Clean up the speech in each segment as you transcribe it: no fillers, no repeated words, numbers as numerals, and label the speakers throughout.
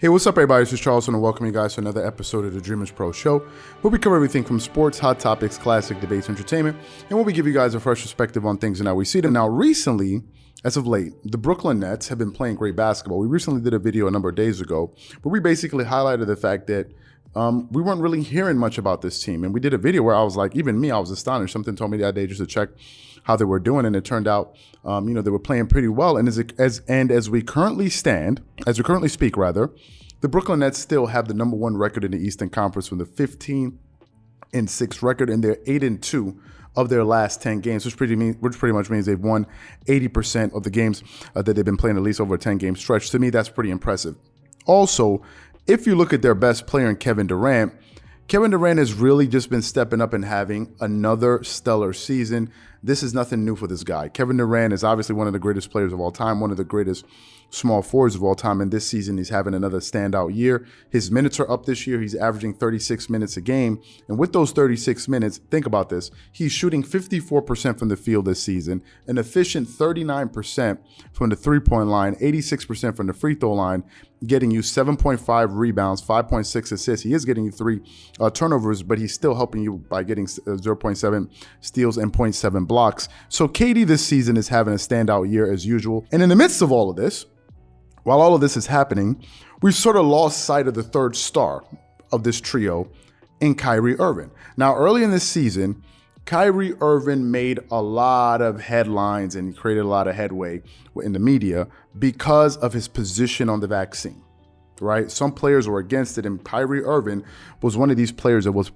Speaker 1: Hey, what's up, everybody? This is Charles, and welcome you guys to another episode of the Dreamerspro Show, where we cover everything from sports, hot topics, classic debates, entertainment, and where we give you guys a fresh perspective on things and how we see them. Now, recently, as of late, the Brooklyn Nets have been playing great basketball. We recently did a video a number of days ago where we basically highlighted the fact that we weren't really hearing much about this team. And we did a video where I was like, even me, I was astonished. Something told me the other day just to check how they were doing, and it turned out, they were playing pretty well. And as we currently speak, the Brooklyn Nets still have the number one record in the Eastern Conference with a 15-6 record, and they're 8-2 of their last 10 games, which pretty much means they've won 80% of the games that they've been playing, at least over a 10-game stretch. To me, that's pretty impressive. Also, if you look at their best player in Kevin Durant has really just been stepping up and having another stellar season. This is nothing new for this guy. Kevin Durant is obviously one of the greatest players of all time, one of the greatest small forwards of all time, and this season he's having another standout year. His minutes are up this year. He's averaging 36 minutes a game, and with those 36 minutes, think about this, he's shooting 54% from the field this season, an efficient 39% from the three-point line, 86% from the free throw line, getting you 7.5 rebounds, 5.6 assists. He is getting you 3 turnovers, but he's still helping you by getting 0.7 steals and 0.7 blocks. So KD this season is having a standout year as usual. And in the midst of all of this, while all of this is happening, we've sort of lost sight of the third star of this trio in Kyrie Irving. Now, early in this season, Kyrie Irving made a lot of headlines and created a lot of headway in the media because of his position on the vaccine, right? Some players were against it, and Kyrie Irving was one of these players that was,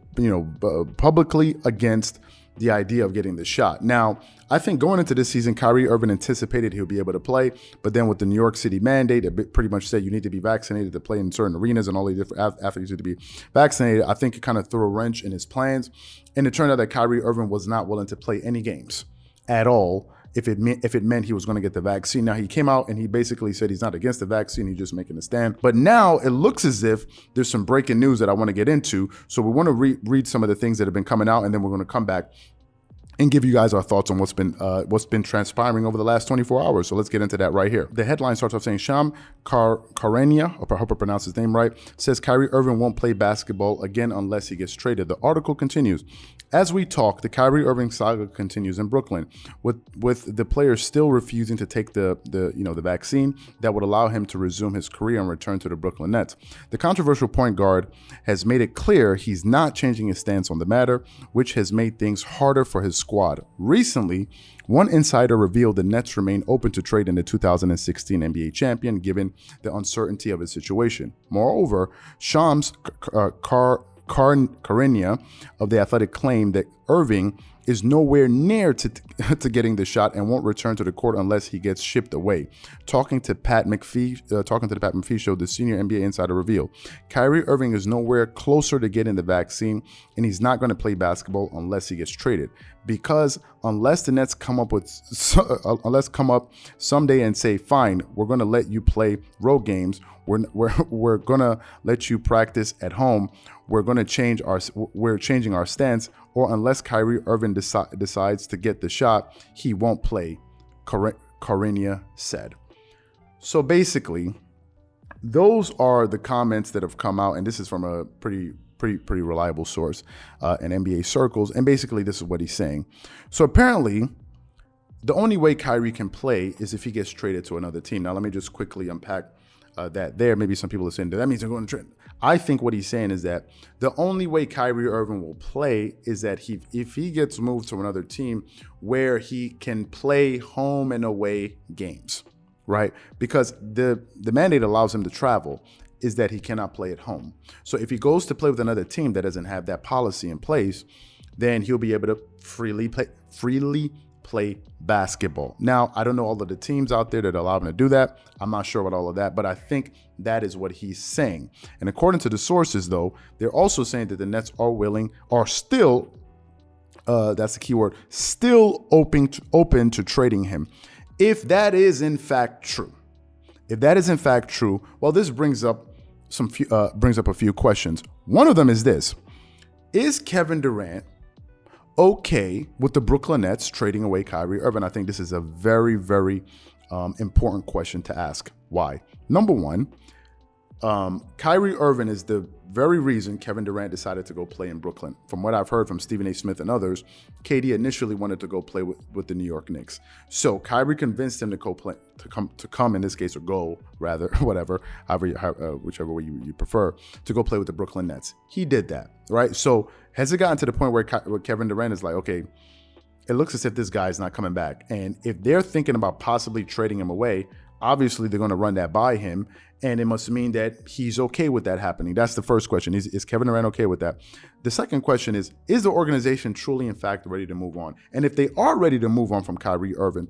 Speaker 1: publicly against the idea of getting the shot. Now, I think going into this season, Kyrie Irving anticipated he'll be able to play, but then with the New York City mandate, it pretty much said you need to be vaccinated to play in certain arenas, and all the different athletes need to be vaccinated. I think it kind of threw a wrench in his plans, and it turned out that Kyrie Irving was not willing to play any games at all if it meant he was going to get the vaccine. Now, he came out and he basically said he's not against the vaccine, he's just making a stand. But now it looks as if there's some breaking news that I want to get into. So we want to read some of the things that have been coming out, and then we're going to come back and give you guys our thoughts on what's been transpiring over the last 24 hours. So let's get into that right here. The headline starts off saying Sham Charania, I hope I pronounced his name right, says Kyrie Irving won't play basketball again unless he gets traded. The article continues. As we talk, the Kyrie Irving saga continues in Brooklyn, with the player still refusing to take the vaccine that would allow him to resume his career and return to the Brooklyn Nets. The controversial point guard has made it clear he's not changing his stance on the matter, which has made things harder for his squad. Recently, one insider revealed the Nets remain open to trading the 2016 NBA champion given the uncertainty of his situation. Moreover, Shams Charania of The Athletic claimed that Irving is nowhere near to getting the shot and won't return to the court unless he gets shipped away. Talking to the Pat McAfee show, the senior NBA insider revealed Kyrie Irving is nowhere closer to getting the vaccine, and he's not going to play basketball unless he gets traded. Because unless the Nets come up someday and say, fine, we're going to let you play road games, we're going to let you practice at home, we're changing our stance, or unless Kyrie Irving decides to get the shot, he won't play, Charania said. So basically, those are the comments that have come out, and this is from a pretty reliable source in NBA circles, and basically this is what he's saying. So apparently, the only way Kyrie can play is if he gets traded to another team. Now, let me just quickly unpack that there. Maybe some people are saying that means they're going to trade. I think what he's saying is that the only way Kyrie Irving will play is that if he gets moved to another team where he can play home and away games, right? Because the mandate allows him to travel, is that he cannot play at home. So if he goes to play with another team that doesn't have that policy in place, then he'll be able to freely play basketball. Now, I don't know all of the teams out there that allow him to do that. I'm not sure about all of that, but I think that is what he's saying. And according to the sources, though, they're also saying that the Nets are still, that's the key word, still open to trading him. If that is in fact true, well, this brings up a few questions. One of them is this: is Kevin Durant okay with the Brooklyn Nets trading away Kyrie Irving? I think this is a very, very important question to ask. Why? Number one, Kyrie Irving is the very reason Kevin Durant decided to go play in Brooklyn. From what I've heard from Stephen A. Smith and others, KD initially wanted to go play with the New York Knicks. So Kyrie convinced him to come in this case, or go rather, whatever, whichever way you prefer, to go play with the Brooklyn Nets. He did that, right? So has it gotten to the point where Kevin Durant is like, okay, it looks as if this guy's not coming back. And if they're thinking about possibly trading him away, obviously they're going to run that by him. And it must mean that he's okay with that happening. That's the first question. Is Kevin Durant okay with that? The second question is the organization truly, in fact, ready to move on? And if they are ready to move on from Kyrie Irving,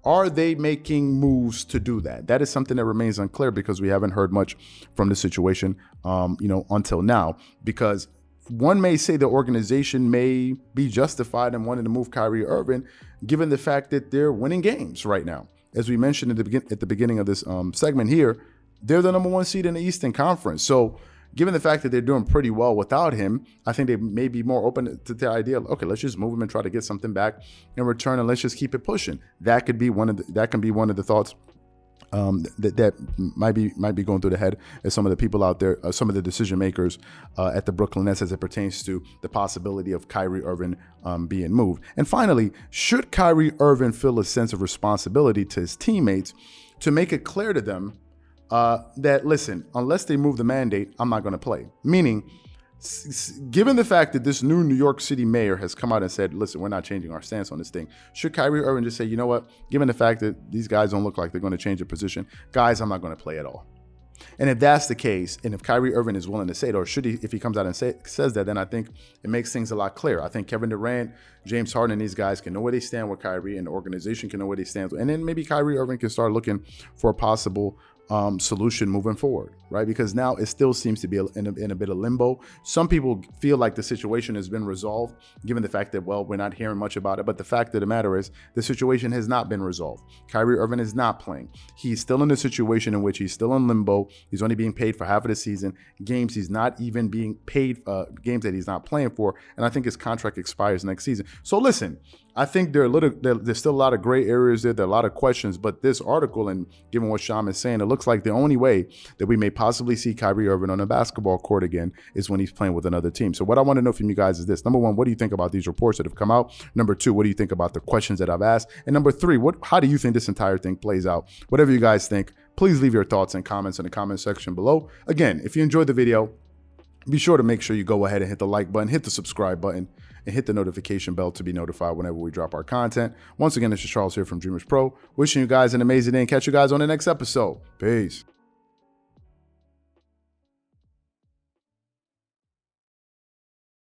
Speaker 1: are they making moves to do that? That is something that remains unclear because we haven't heard much from the situation, until now. Because one may say the organization may be justified in wanting to move Kyrie Irving, given the fact that they're winning games right now. As we mentioned at the beginning of this segment here, they're the number 1 seed in the Eastern Conference. So given the fact that they're doing pretty well without him, I think they may be more open to the idea of, okay, let's just move him and try to get something back in return, and let's just keep it pushing. That could be one of the thoughts that might be going through the head of some of the people out there, some of the decision makers at the Brooklyn Nets as it pertains to the possibility of Kyrie Irving being moved. And finally, should Kyrie Irving feel a sense of responsibility to his teammates to make it clear to them that, listen, unless they move the mandate, I'm not going to play? Meaning, given the fact that this new New York City mayor has come out and said, listen, we're not changing our stance on this thing, should Kyrie Irving just say, you know what, given the fact that these guys don't look like they're going to change their position, guys, I'm not going to play at all? And if that's the case, and if Kyrie Irving is willing to say it, or should he, if he comes out and says that, then I think it makes things a lot clearer. I think Kevin Durant, James Harden, and these guys can know where they stand with Kyrie, and the organization can know where they stand. And then maybe Kyrie Irving can start looking for a possible solution moving forward, right? Because now it still seems to be in a bit of limbo. Some people feel like the situation has been resolved, given the fact that, well, we're not hearing much about it. But the fact of the matter is, the situation has not been resolved. Kyrie Irving is not playing. He's still in a situation in which he's still in limbo. He's only being paid for half of the season. Games he's not even being paid, games that he's not playing for. And I think his contract expires next season. So listen, I think there's still a lot of gray areas there. There are a lot of questions, but this article, and given what Sham is saying, it looks like the only way that we may possibly see Kyrie Irving on a basketball court again is when he's playing with another team. So what I want to know from you guys is this. Number one, what do you think about these reports that have come out? Number two, what do you think about the questions that I've asked? And number three, how do you think this entire thing plays out? Whatever you guys think, please leave your thoughts and comments in the comment section below. Again, if you enjoyed the video, be sure to make sure you go ahead and hit the like button, hit the subscribe button, and hit the notification bell to be notified whenever we drop our content. Once again, this is Charles here from Dreamerspro, wishing you guys an amazing day and catch you guys on the next episode. Peace.